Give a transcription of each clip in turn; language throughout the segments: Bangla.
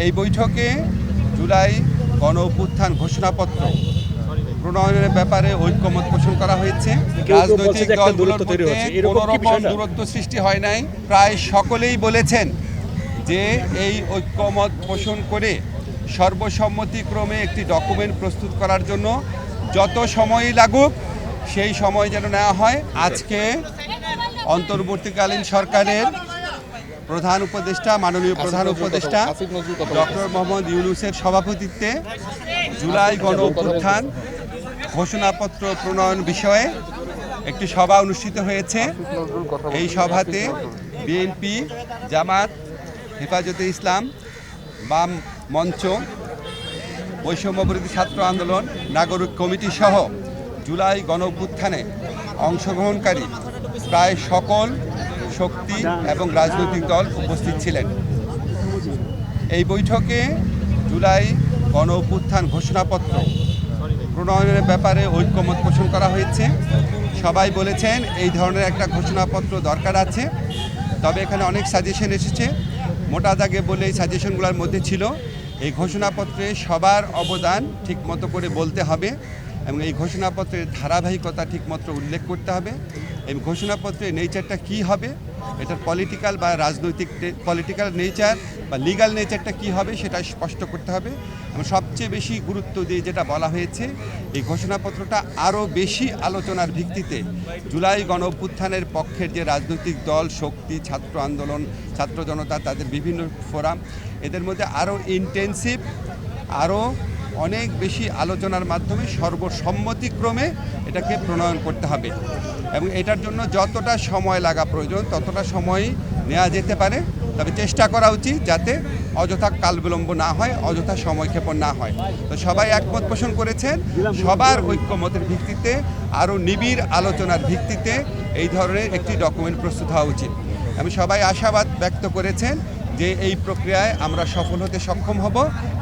এই বৈঠকে জুলাই গণ অভ্যুত্থান ঘোষণাপত্র প্রণয়নের ব্যাপারে ঐক্যমত পোষণ করা হয়েছে। রাজনৈতিক দলগুলোর মধ্যে কোনো রকম দূরত্ব সৃষ্টি হয় নাই। প্রায় সকলেই বলেছেন যে এই ঐক্যমত পোষণ করে সর্বসম্মতিক্রমে একটি ডকুমেন্ট প্রস্তুত করার জন্য যত সময়ই লাগুক সেই সময় যেন নেওয়া হয়। আজকে অন্তর্বর্তীকালীন সরকারের প্রধান উপদেষ্টা মাননীয় প্রধান উপদেষ্টা ডক্টর মোহাম্মদ ইউনূসের সভাপতিত্বে জুলাই গণ অভ্যুত্থান ঘোষণাপত্র প্রণয়ন বিষয়ে একটি সভা অনুষ্ঠিত হয়েছে। এই সভাতে বিএনপি, জামাত, হেফাজতে ইসলাম, বাম মঞ্চ, বৈষম্যবিরোধী ছাত্র আন্দোলন, নাগরিক কমিটি সহ জুলাই গণ অভ্যুত্থানে অংশগ্রহণকারী প্রায় সকল শক্তি এবং রাজনৈতিক দল উপস্থিত ছিলেন। এই বৈঠকে জুলাই গণ অভ্যুত্থান ঘোষণাপত্র প্রণয়নের ব্যাপারে ঐক্যমত পোষণ করা হয়েছে। সবাই বলেছেন এই ধরনের একটা ঘোষণাপত্র দরকার আছে, তবে এখানে অনেক সাজেশন এসেছে। মোটা দাগে বলে এই সাজেশনগুলোর মধ্যে ছিল এই ঘোষণাপত্রে সবার অবদান ঠিকমতো করে বলতে হবে এবং এই ঘোষণাপত্রের ধারাবাহিকতা ঠিকমতো উল্লেখ করতে হবে। এই ঘোষণাপত্রের নেচারটা কী হবে, এটার পলিটিক্যাল বা রাজনৈতিক পলিটিক্যাল নেচার বা লিগ্যাল নেচারটা কী হবে সেটা স্পষ্ট করতে হবে। এবং সবচেয়ে বেশি গুরুত্ব দিয়ে যেটা বলা হয়েছে, এই ঘোষণাপত্রটা আরও বেশি আলোচনার ভিত্তিতে জুলাই গণ অভ্যুত্থানের পক্ষের যে রাজনৈতিক দল, শক্তি, ছাত্র আন্দোলন, ছাত্র জনতা, তাদের বিভিন্ন ফোরাম, এদের মধ্যে আরও ইন্টেন্সিভ, আরও অনেক বেশি আলোচনার মাধ্যমে সর্বসম্মতিক্রমে এটাকে প্রণয়ন করতে হবে এবং এটার জন্য যতটা সময় লাগা প্রয়োজন ততটা সময় নেওয়া যেতে পারে, তবে চেষ্টা করা উচিত যাতে অযথা কালবিলম্ব না হয়, অযথা সময়ক্ষেপণ না হয়। তো সবাই একমত পোষণ করেছেন সবার ঐক্যমতের ভিত্তিতে আরও নিবিড় আলোচনার ভিত্তিতে এই ধরনের একটি ডকুমেন্ট প্রস্তুত হওয়া উচিত। এবং সবাই আশাবাদ ব্যক্ত করেছেন যে এই প্রক্রিয়ায় আমরা সফল হতে সক্ষম হব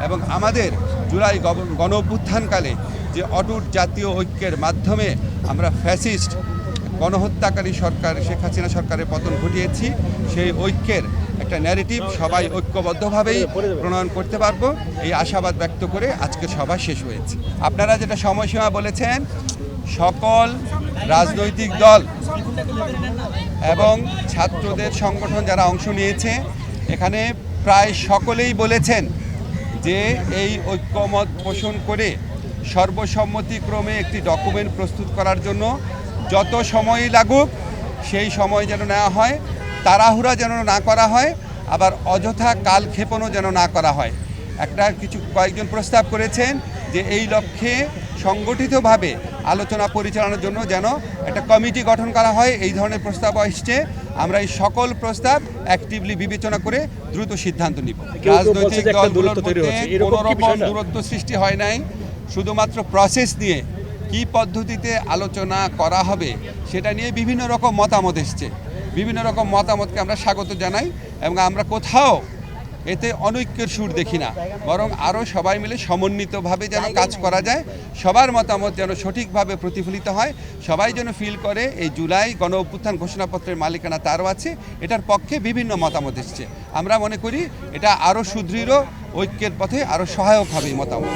এবং আমাদের জুলাই গণ অভ্যুত্থানকালে যে অটুট জাতীয় ঐক্যের মাধ্যমে আমরা ফ্যাসিস্ট গণহত্যাকারী সরকার শেখ হাসিনা সরকারের পতন ঘটিয়েছি, সেই ঐক্যের একটা ন্যারেটিভ সবাই ঐক্যবদ্ধভাবেই প্রণয়ন করতে পারবো, এই আশাবাদ ব্যক্ত করে আজকের সভা শেষ হয়েছে। আপনারা যেটা সময়সীমা বলেছেন, সকল রাজনৈতিক দল এবং ছাত্রদের সংগঠন যারা অংশ নিয়েছে এখানে প্রায় সকলেই বলেছেন যে এই ঐক্যমত পোষণ করে সর্বসম্মতিক্রমে একটি ডকুমেন্ট প্রস্তুত করার জন্য যত সময়ই লাগুক সেই সময় যেন নেওয়া হয়, তাড়াহুড়া যেন না করা হয়, আবার অযথা কালক্ষেপণও যেন না করা হয়। কয়েকজন প্রস্তাব করেছেন যে এই লক্ষ্যে সংগঠিতভাবে আলোচনা পরিচালনার জন্য যেন একটা কমিটি গঠন করা হয়। এই ধরনের প্রস্তাব আসছে, আমরা এই সকল প্রস্তাব অ্যাক্টিভলি বিবেচনা করে দ্রুত সিদ্ধান্ত নিব। রাজনৈতিক দলগুলোর মধ্যে কোনো রকম দূরত্ব সৃষ্টি হয় নাই, শুধুমাত্র প্রসেস নিয়ে কী পদ্ধতিতে আলোচনা করা হবে সেটা নিয়ে বিভিন্ন রকম মতামত এসছে। বিভিন্ন রকম মতামতকে আমরা স্বাগত জানাই এবং আমরা কোথাও এতে অনৈক্যের সুর দেখি না, বরং আরও সবাই মিলে সমন্বিতভাবে যেন কাজ করা যায়, সবার মতামত যেন সঠিকভাবে প্রতিফলিত হয়, সবাই যেন ফিল করে এই জুলাই গণ অভ্যুত্থান ঘোষণাপত্রের মালিকানা তারও আছে, এটার পক্ষে বিভিন্ন মতামত এসছে। আমরা মনে করি এটা আরও সুদৃঢ় ঐক্যের পথে আরও সহায়ক হবে এই মতামত।